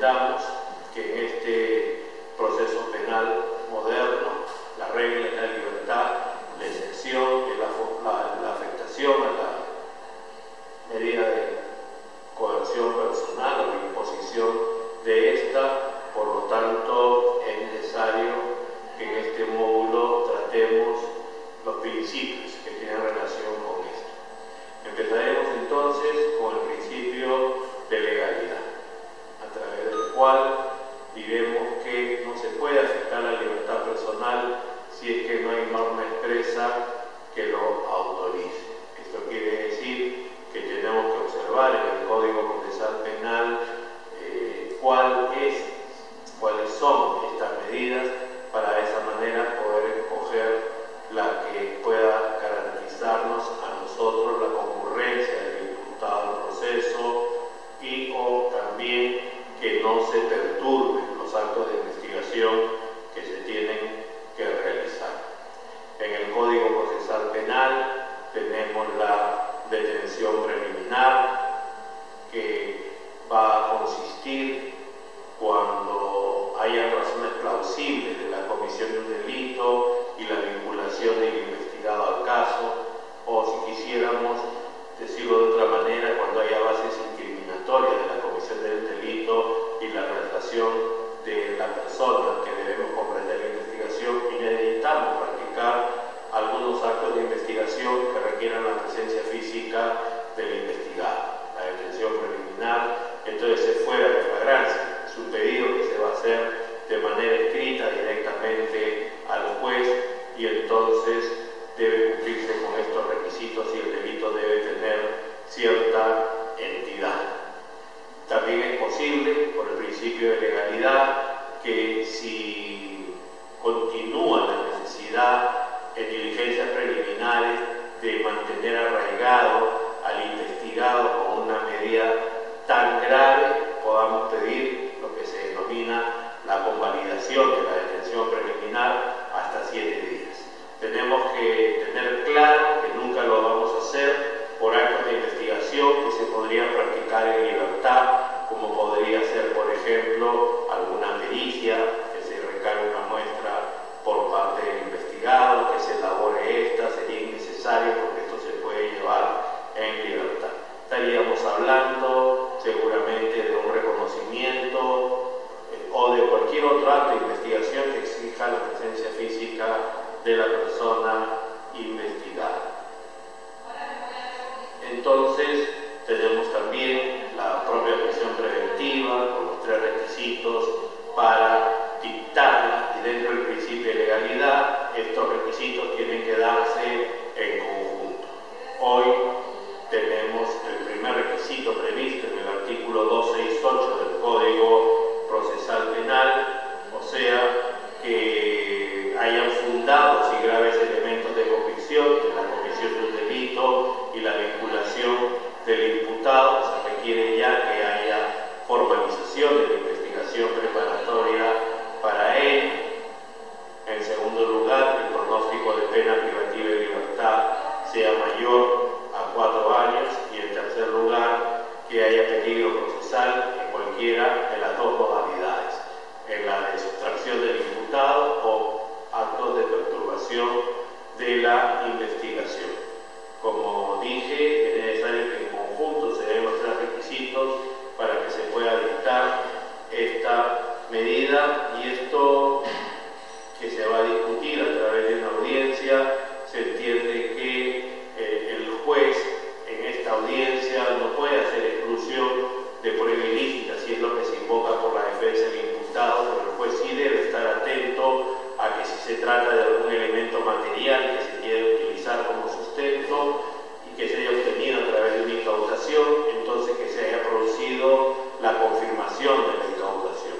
entendamos que en este proceso penal moderno la regla es la libertad, la excepción es la afectación a la medida de coerción personal o la imposición de esta. Por lo tanto, es necesario que en este módulo tratemos los principios que tienen relación con esto. Empezaremos entonces con el principio de legalidad, a través del cual diremos que no se puede afectar la libertad personal si es que no hay norma expresa que lo autorice. Esto quiere decir que tenemos que observar en el Código Procesal Penal cuáles son estas medidas, para de esa manera poder escoger la que pueda garantizarnos a nosotros la concurrencia del imputado al proceso y o también que no se perturben los actos de investigación que se tienen que realizar. En el Código Procesal Penal tenemos la detención preliminar, que va a consistir cuando haya razones plausibles de la comisión de un delito y la vinculación del investigado al caso, o si quisiéramos decirlo de otra manera, cuando haya bases incriminatorias de la comisión del delito y la relación de la persona que debemos comprender la investigación y necesitamos practicar algunos actos de investigación que requieran la presencia física del investigado. La detención preliminar, entonces, es fuera de flagrancia. Es un pedido que se va a hacer de manera escrita directamente al juez y entonces debe cumplirse con estos requisitos y el delito debe tener cierta entidad. También es posible, por el principio de legalidad, que si continúa la necesidad en diligencias preliminares de mantener arraigado al investigado con una medida tan grave, podamos pedir lo que se denomina la convalidación de la detención preliminar hasta 7 días. Tenemos que tener claro que nunca lo vamos a hacer por actos de investigación que se podrían practicar en libertad, como podría ser, por ejemplo, alguna pericia, que se recabe una muestra por parte del investigado, que se elabore esta, sería innecesario porque esto se puede llevar en libertad. Estaríamos hablando seguramente de un reconocimiento o de cualquier otro acto de investigación que exija la presencia física de la persona investigada. Entonces, tenemos también la propia prisión preventiva con los 3 requisitos para dictarla, y dentro del principio de legalidad estos requisitos tienen que darse en conjunto. Hoy tenemos el primer requisito previsto en el artículo 268 del Código Procesal Penal, o sea, que hayan fundados y graves elementos de convicción de la comisión de un delito y la vinculación del imputado. Se requiere ya que haya formalización de la investigación preparatoria para él. En segundo lugar, el pronóstico de pena privativa de libertad sea mayor a 4 años, y en tercer lugar, que haya peligro procesal en cualquiera de las 2 modalidades, en la de sustracción del imputado o actos de perturbación de la investigación. Como dije, es necesario que en conjunto se den los 3 requisitos para que se pueda dictar esta medida, y esto que se va a discutir a través de una audiencia, se entiende que el juez en esta audiencia no puede hacer exclusión de prueba ilícita, si es lo que se invoca por la defensa del imputado, pero el juez sí debe estar atento a que si se trata de algún elemento material que se quiere utilizar como sustento y que se haya obtenido a través de una incautación, entonces que se haya producido la confirmación de la incautación.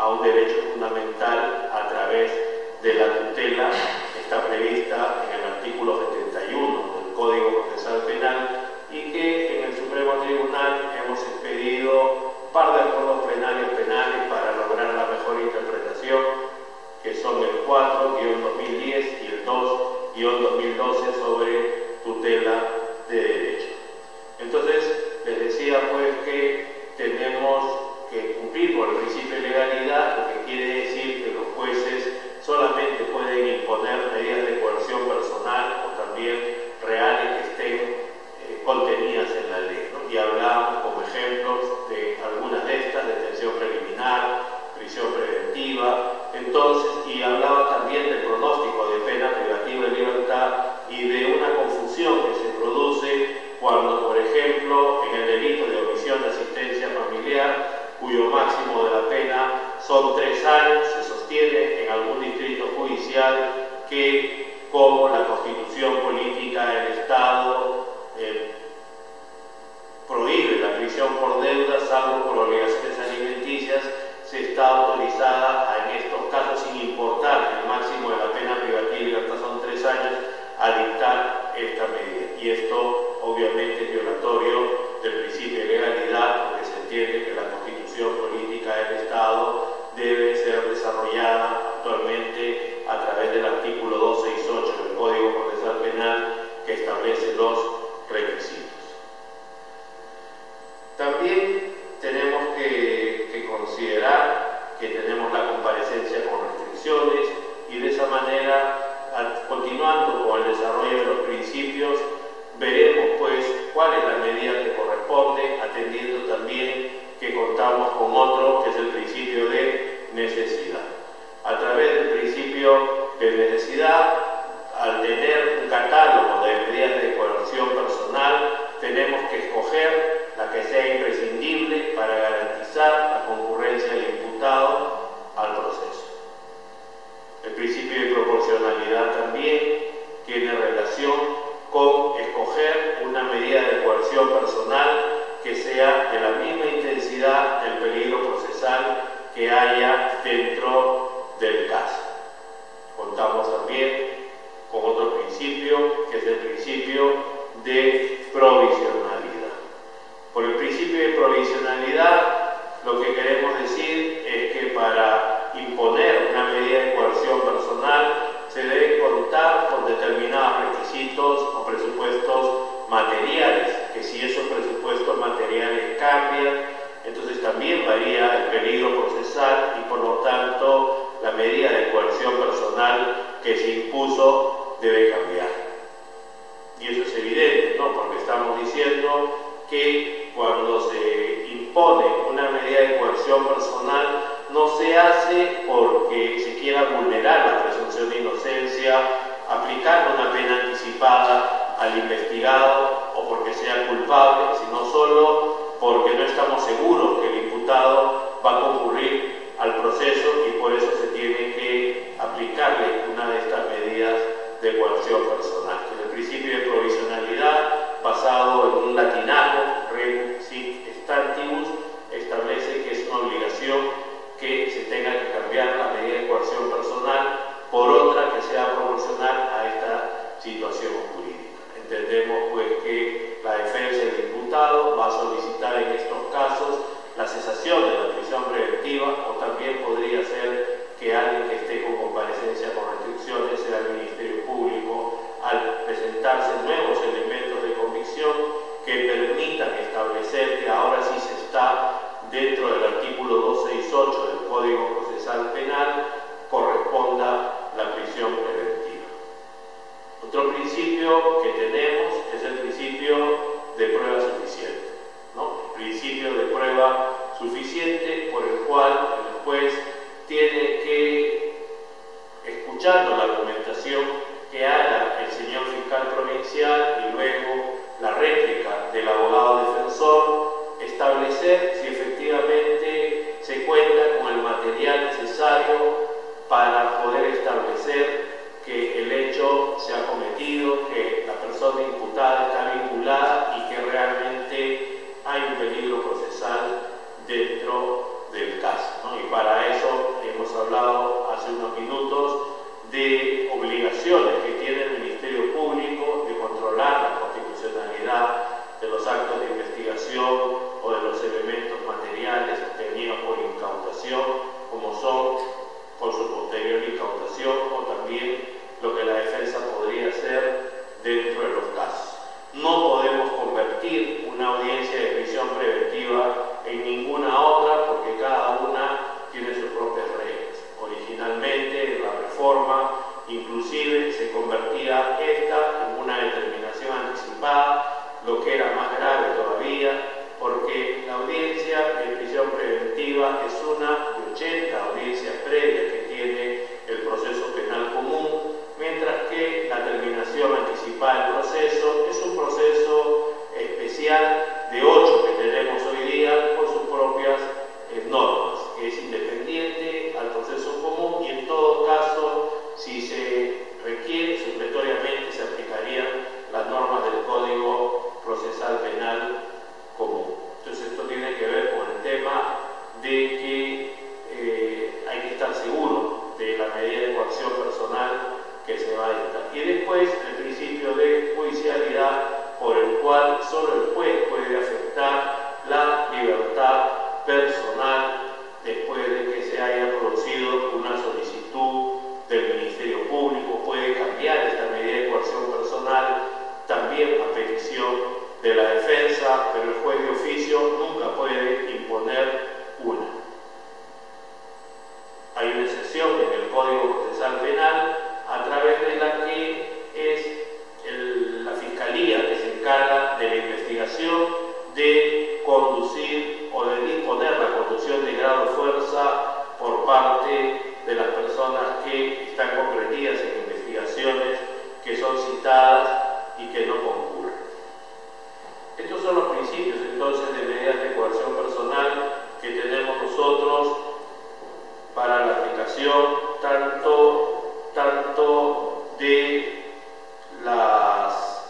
a un derecho fundamental a través de la tutela está prevista en el artículo 71 del Código Procesal Penal y que en el Supremo Tribunal hemos expedido un par de acuerdos plenarios penales para lograr la mejor interpretación, que son el 4-2010 y el 2-2012 sobre tutela de derecho. Entonces, les decía pues que tenemos que cumplir con el principio de legalidad, lo que quiere decir que los jueces solamente pueden imponer medidas de coerción personal o también reales que estén contenidas en la ley, ¿no? Y hablábamos como ejemplos de algunas de estas: detención preliminar, prisión preventiva, entonces, y hablaba también del pronóstico de pena privativa de libertad y de una confusión que se produce cuando, por ejemplo, en el delito de omisión de asistencia familiar, cuyo máximo de la pena son 3 años, se sostiene en algún distrito judicial que, como la Constitución Política del Estado prohíbe la prisión por deuda, salvo por obligaciones alimenticias, se está autorizada en estos casos, sin importar que el máximo de la pena privativa de libertad son 3 años, a dictar esta medida. Y esto obviamente es violatorio del principio de legalidad, porque se entiende que la Constitución Política del Estado debe ser desarrollada actualmente a través del artículo 268 del Código Procesal Penal, que establece los requisitos. También tenemos que considerar que tenemos la comparecencia con restricciones y de esa manera, continuando con el desarrollo de los principios, veremos pues cuál es la medida que corresponde, atendiendo también que contamos con otro, que es el principio de necesidad. A través del principio de necesidad, al tener un catálogo de medidas de coerción personal, tenemos que escoger la que sea imprescindible para garantizar la concurrencia del imputado al proceso. El principio de proporcionalidad también tiene relación con escoger una medida de coerción personal que sea de la misma intensidad del peligro procesal que haya dentro del caso. Contamos también con otro principio, que es el principio de provisionalidad. Por el principio de provisionalidad, lo que queremos decir es que para imponer una medida de coerción personal se debe contar con determinados requisitos o presupuestos materiales, que si esos presupuestos materiales cambian, entonces también varía el peligro procesal y por lo tanto la medida de coerción personal que se impuso debe cambiar. Y eso es evidente, ¿no? Porque estamos diciendo que cuando se impone una medida de coerción personal no se hace porque se quiera vulnerar la presunción de inocencia aplicando una pena anticipada al investigado o porque sea culpable, sino solo porque no estamos seguros que el imputado va a concurrir al proceso y por eso se tiene que aplicarle una de estas medidas de coerción personal. El principio de provisionalidad, basado en un latinajo, rem sic stantibus, establece que es una obligación que se tenga que cambiar la medida de coerción personal por otra que sea proporcional a esta situación jurídica. Entendemos pues que la defensa del imputado va a solicitar en estos casos la cesación de la prisión preventiva, o también podría ser que alguien que esté con comparecencia con restricciones sea el Ministerio Público, al presentarse nuevos elementos de convicción que permitan establecer que ahora sí se está dentro del artículo 268 del Código Procesal Penal, corresponda la prisión preventiva. Otro principio que tenemos es el principio de prueba suficiente, ¿no? El principio de prueba suficiente por el cual el juez tiene que, escuchando la argumentación que haga el señor fiscal provincial y luego la réplica del abogado defensor, establecer si efectivamente se cuenta con el material necesario para poder establecer que el hecho se ha cometido, que la persona imputada está vinculada y que realmente hay un peligro procesal dentro del caso, ¿no? Y para eso 80 audiencias previas que tiene el proceso penal común, mientras que la terminación anticipada del proceso es un proceso especial de 8 que tenemos hoy día por sus propias normas, que es independiente al proceso común y en todo caso, si se requiere, supletoriamente se aplicarían las normas del Código Procesal Penal común. Entonces esto tiene que ver con el tema de que hay que estar seguro de la medida de coacción personal que se va a dictar. Y después el principio de judicialidad por el cual solo el juez puede afectar la libertad personal después de que se haya producido una solicitud del Ministerio Público, puede cambiar esta medida de coacción personal también a petición de la defensa, pero el juez de oficio nunca puede imponer una. Hay una excepción en el Código Procesal Penal a través de la que es la Fiscalía que se encarga de la investigación de conducir o de disponer la conducción de grado de fuerza por parte de las personas que están comprometidas en investigaciones que son citadas y que no concurren. Estos son los principios entonces de medidas de coacción personal que tenemos nosotros para la aplicación tanto de las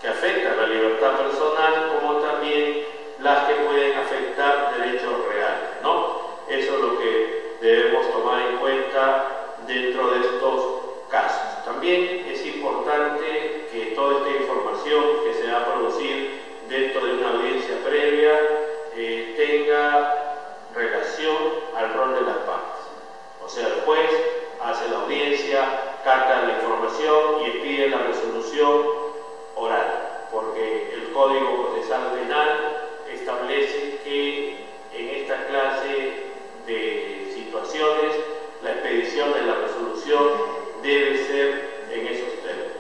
que afectan la libertad personal como también las que pueden afectar derechos reales, ¿no? Eso es lo que debemos tomar en cuenta dentro de estos casos. También es importante que toda esta información que se va a producir dentro de una audiencia previa tenga relación al rol de las partes. O sea, el juez hace la audiencia, capta la información y expide la resolución oral, porque el Código Procesal Penal establece que en esta clase de situaciones la expedición de la resolución debe ser en esos términos.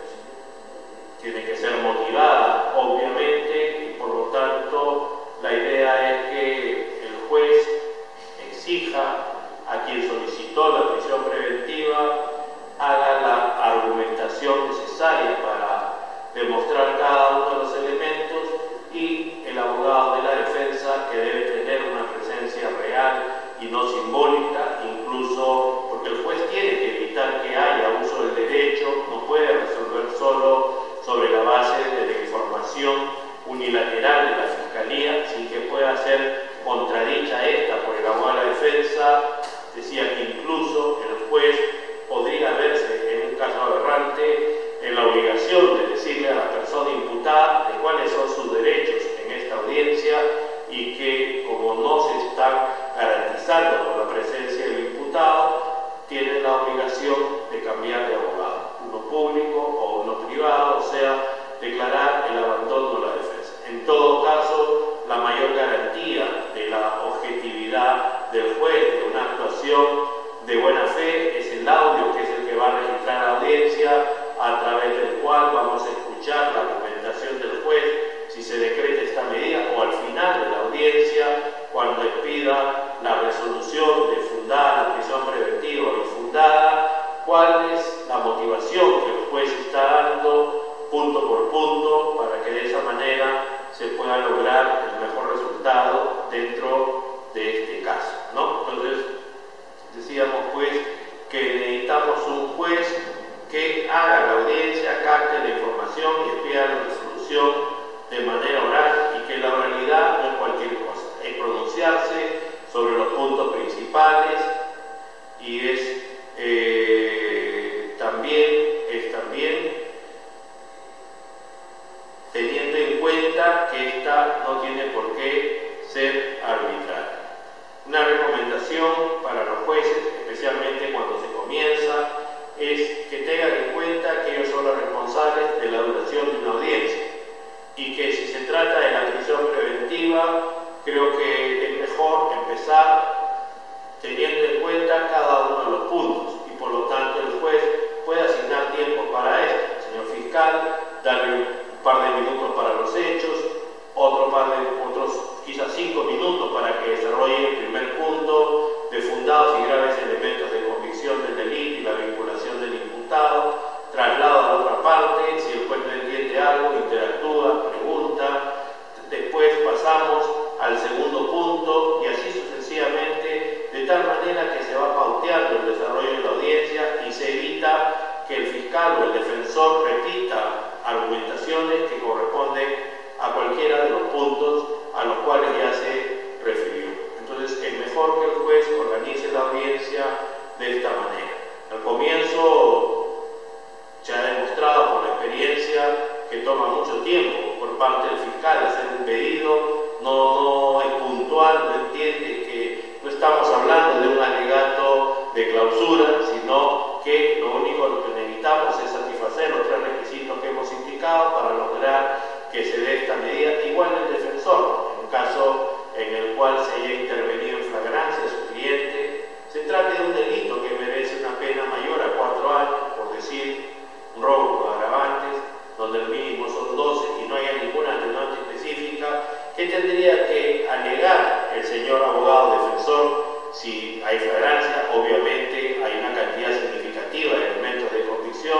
Tiene que ser motivada, obviamente, y por lo tanto la idea es que el juez exija a quien solicitó la prisión preventiva haga la argumentación necesaria para demostrar cada uno de los elementos y el abogado de la defensa, que debe tener una presencia real y no simbólica, incluso porque el juez tiene que evitar que haya uso del derecho, no puede resolver solo sobre la base de la información unilateral de la Fiscalía, sin que pueda ser contradicha esta por el abogado de la defensa. Decía que incluso el juez podría verse en un caso aberrante en la obligación de decirle a la persona imputada de cuáles son sus derechos en esta audiencia y que, como no se están garantizando por la presencia del imputado, tiene la obligación de cambiar de abogado, uno público o uno privado, o sea, declarar el abandono de la defensa. En todo caso, la mayor garantía de la objetividad del juez de una actuación de buena fe es el audio, que es el que va a registrar la audiencia, a través del cual vamos a escuchar la argumentación del juez si se decreta esta medida, o al final de la audiencia, cuando expida la resolución de fundada la prisión preventiva o infundada, cuál es la motivación que el juez está dando punto por punto, para que de esa manera se pueda lograr el mejor resultado dentro de este caso, ¿no? Entonces, decíamos pues que necesitamos un juez que haga la audiencia, capte la información y expida la resolución de manera oral, y que la oralidad no es cualquier cosa, es pronunciarse sobre los puntos principales y es también teniendo en cuenta que esta no tiene por qué ser arbitraria. Una recomendación para los jueces, especialmente cuando se comienza, es que tengan en cuenta que ellos son los responsables de la duración de una audiencia, y que si se trata de la prisión preventiva, creo que es mejor empezar teniendo en cuenta cada uno de los puntos, y por lo tanto el juez puede asignar tiempo para esto. El señor fiscal, darle un par de minutos para los hechos, otros quizás 5 minutos para que desarrolle el primer punto de flagrancia. Obviamente hay una cantidad significativa de elementos de convicción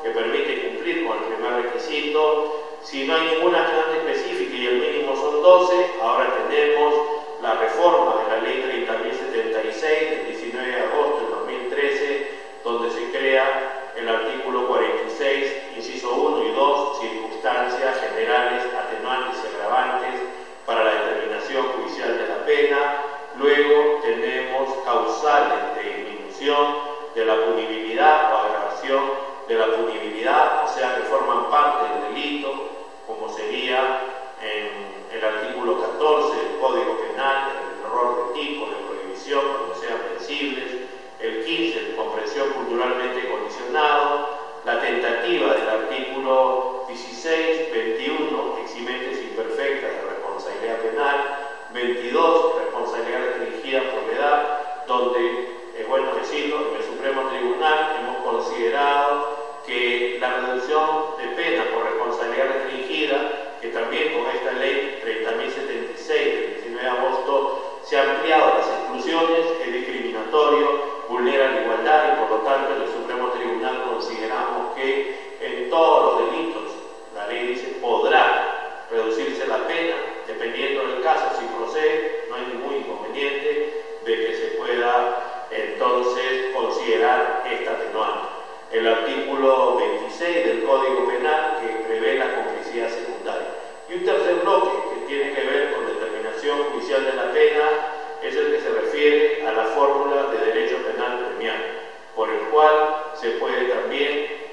que permite cumplir con el primer requisito. Si no hay ninguna atenuante específica y el mínimo son 12, ahora tenemos la reforma de la ley 30.076 del 19 de agosto de 2013, donde se crea el artículo 46, inciso 1 y 2, circunstancias generales, atenuantes y agravantes para la determinación judicial de la pena. Luego tenemos causales de disminución de la punibilidad o agravación de la punibilidad, o sea que forman parte del delito, como sería en el artículo 14 del Código Penal, el error de tipo, de prohibición, cuando sean vencibles, el 15, el comprensión culturalmente condicionado, la tentativa del artículo 16, 21, eximentes imperfectas de responsabilidad penal, 22, responsabilidad restringida por la edad, donde, es bueno decirlo, en el Supremo Tribunal hemos considerado que la reducción de pena por responsabilidad restringida, que también con esta ley 30.076 del 19 de agosto se ha ampliado las exclusiones, es discriminatorio, vulnera la igualdad y por lo tanto en el Supremo Tribunal consideramos que en todos los delitos, la ley dice, podrá reducirse la pena, dependiendo del caso, si procede, no hay ningún inconveniente de que se pueda entonces considerar esta atenuante. El artículo 26 del Código Penal que prevé la complicidad secundaria. Y un tercer bloque que tiene que ver con determinación judicial de la pena es el que se refiere a la fórmula de derecho penal premial, por el cual se puede también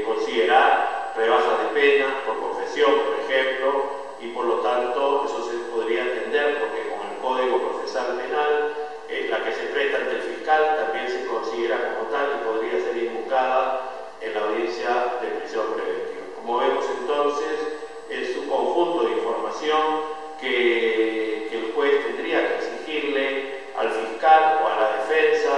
considerar rebajas de pena por confesión, por ejemplo, y por lo tanto eso se podría entender porque con el Código Procesal Penal la que se presta ante el fiscal también se considera como tal y podría ser invocada en la audiencia de prisión preventiva. Como vemos entonces, es un conjunto de información que el juez tendría que exigirle al fiscal o a la defensa.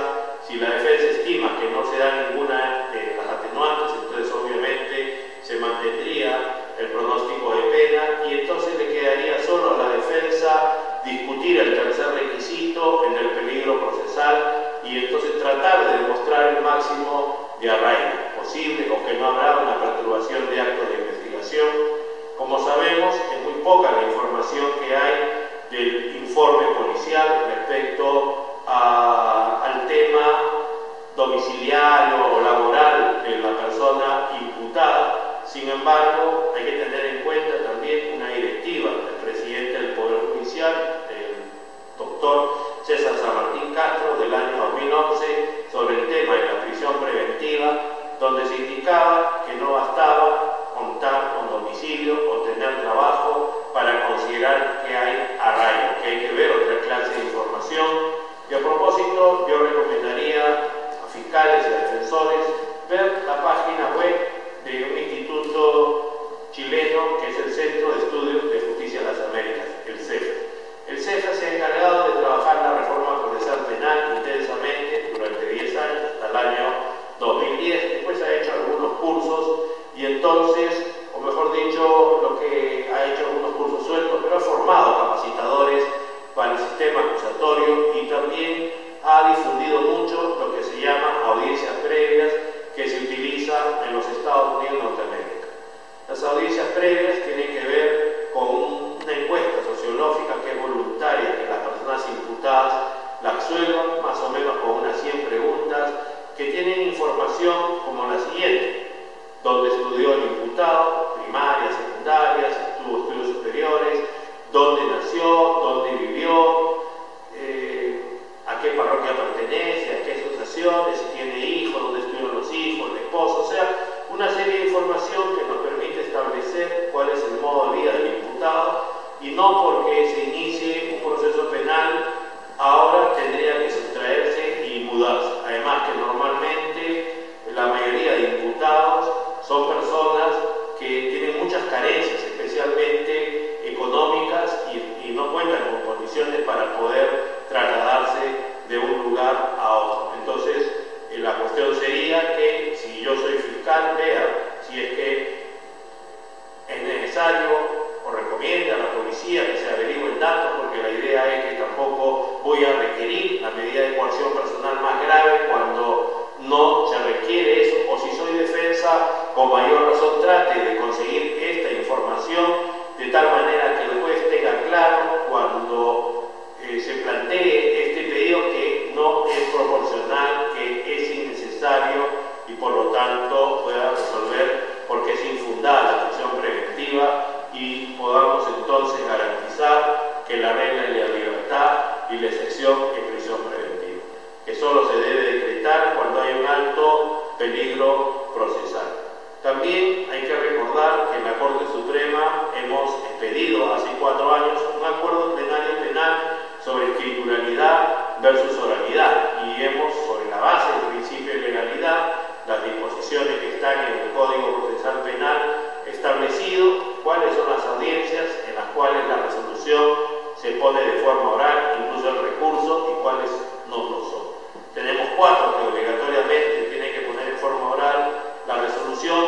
Si la defensa estima que no se da ninguna de las atenuantes, entonces obviamente se mantendría el pronóstico de pena y entonces le quedaría solo a la defensa discutir el tercer requisito en el peligro procesal y entonces tratar de demostrar el máximo de arraigo posible o que no habrá una perturbación de actos de investigación. Como sabemos, es muy poca la información que hay del informe policial respecto al tema domiciliario o laboral de la persona imputada. Sin embargo, hay que tener en cuenta también una directiva del presidente del Poder Judicial, el doctor César San Martín Castro, del año 2011, sobre el tema de la prisión preventiva, donde se indicaba que no bastaba contar con domicilio o tener trabajo para considerar que hay arraigo, que hay que ver otra clase de información. Y a propósito, yo recomendaría a fiscales y a defensores ver la página web de un instituto chileno que es el Centro de Estudios de Justicia de las Américas, el CEFA. El CEFA se ha encargado de trabajar la reforma procesal penal intensamente durante 10 años, hasta el año 2010, después ha hecho algunos cursos y entonces, o mejor dicho, lo que ha hecho algunos cursos sueltos, pero ha formado capacitadores para el sistema acusatorio y también ha difundido mucho lo que se llama audiencias previas que se utiliza en los Estados Unidos de Norteamérica. Las audiencias previas tienen que ver con una encuesta sociológica que es voluntaria, que las personas imputadas la absuelvan más o menos con unas 100 preguntas que tienen información como la siguiente: dónde estudió el imputado, primaria, secundaria, si tuvo estudios superiores, dónde nació, dónde vivió, a qué parroquia pertenece, a qué asociaciones, si tiene hijos, dónde estudian los hijos, el esposo, o sea, una serie de información que nos permite establecer cuál es el modo de vida del imputado y no porque se inicie un proceso penal ahora tendría que sustraerse y mudarse. Además que normalmente la mayoría de imputados son personas que tienen muchas carencias, especialmente económicas, y no cuentan con condiciones para poder trasladarse de un lugar a otro. Entonces, la cuestión sería que si yo soy fiscal, vea si es que es necesario o recomienda a la policía que se averigüen datos, porque la idea es que tampoco voy a requerir la medida de coerción legalidad y hemos, sobre la base del principio de legalidad, las disposiciones que están en el Código Procesal Penal, establecido cuáles son las audiencias en las cuales la resolución se pone de forma oral, incluso el recurso, y cuáles no lo son. Tenemos 4 que obligatoriamente tienen que poner en forma oral la resolución,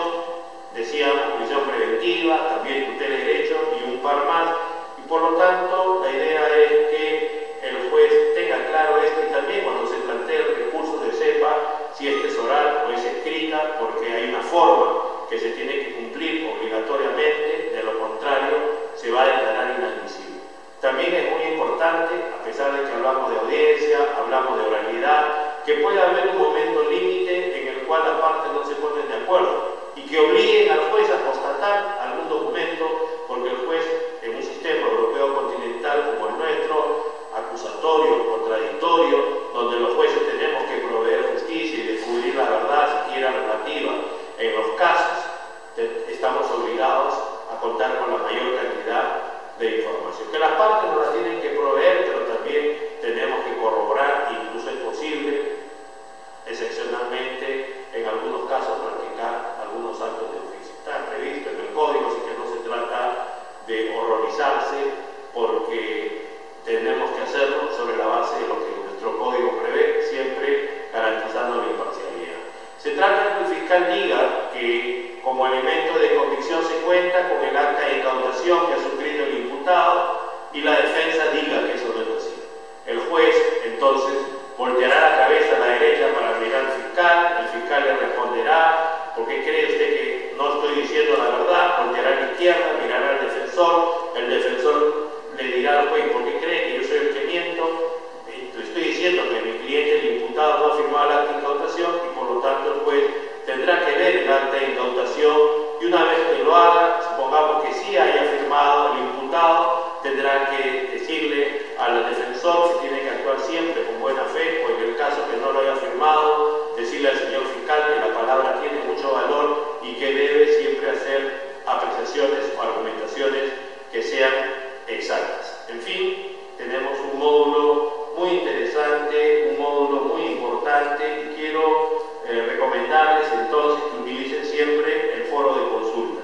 decíamos prisión preventiva, también tutela de derecho y un par más, y por lo tanto la idea es que el juez tenga claro esto y también cuando se plantee el recurso se sepa si este es oral o es escrita, porque hay una forma que se tiene que cumplir obligatoriamente, de lo contrario se va a declarar inadmisible. También es muy importante, a pesar de que hablamos de audiencia, hablamos de oralidad, que pueda haber un momento límite en el cual las partes no se ponen de acuerdo y que obliguen al juez a constatar algún documento, porque el juez, en un sistema europeo continental como el nuestro, acusatorio, contradictorio, donde los jueces tenemos que proveer justicia y descubrir la verdad, siquiera relativa en los casos, estamos obligados a contar con la mayor cantidad de información. Que las partes nos la tienen que proveer, pero también tenemos que corroborar, incluso es posible, excepcionalmente, en algunos casos, practicar algunos actos de oficio. Está previsto en el código, así que no se trata de horrorizarse, porque tenemos que hacerlo sobre la base de lo que nuestro código prevé, siempre garantizando la imparcialidad. Se trata de que el fiscal diga que como elemento de convicción se cuenta con el acta de incautación que ha suscrito el imputado y la defensa diga que eso no es así. El juez entonces volteará la cabeza a la derecha para mirar al fiscal, el fiscal le responderá: ¿por qué cree usted que no estoy diciendo la verdad? Volteará a la izquierda, mirará al defensor, el defensor le dirá al juez: ¿por qué cree que yo soy el que miento? Le estoy diciendo que mi cliente, el imputado, no ha firmado el acta de incautación, y por lo tanto el juez tendrá que ver el acta de incautación, y una vez que lo haga, supongamos que sí haya firmado el imputado, tendrá que decirle al defensor que tiene que actuar siempre con buena fe, o en el caso que no lo haya firmado, decirle al señor fiscal que la palabra tiene mucho valor y que debe siempre hacer apreciaciones o argumentaciones que sean exactas. En fin, tenemos un módulo muy interesante, un módulo muy importante, y quiero recomendarles entonces que utilicen siempre el foro de consulta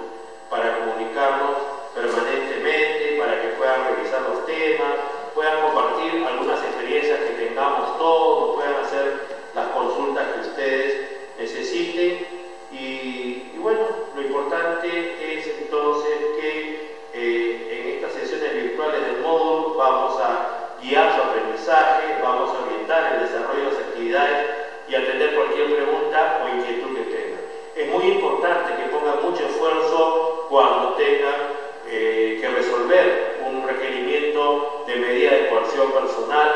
para comunicarnos permanentemente, para que puedan revisar los temas, puedan compartir algunas experiencias que tengamos todos, puedan hacer las consultas que ustedes necesiten, y bueno, lo importante es entonces que en estas sesiones virtuales del módulo vamos a guiar su aprendizaje, vamos a orientar el desarrollo de las actividades y atender cualquier pregunta o inquietud que tengan. Es muy importante que pongan mucho esfuerzo cuando tengan que resolver un requerimiento de medida de coerción personal,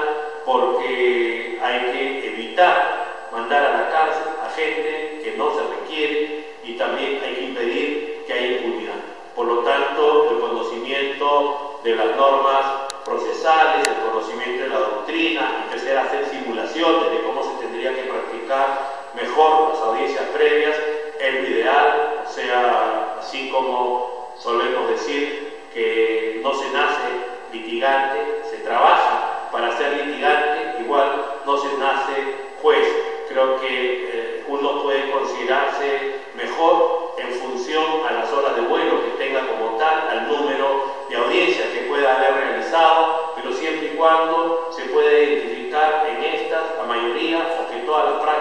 porque hay que evitar mandar a la cárcel a gente que no se requiere, y también hay que impedir que haya impunidad. Por lo tanto, el conocimiento de las normas procesales, el conocimiento de la doctrina, empezar a hacer simulaciones de cómo se tendría que practicar mejor las audiencias previas, es lo ideal. O sea, así como solemos decir que no se nace litigante, se trabaja para ser litigante, igual no se nace juez. Creo que uno puede considerarse mejor en función a las horas de vuelo que tenga como tal, al número de audiencias que pueda haber realizado, pero siempre y cuando se pueda identificar en estas, la mayoría, o que todas las prácticas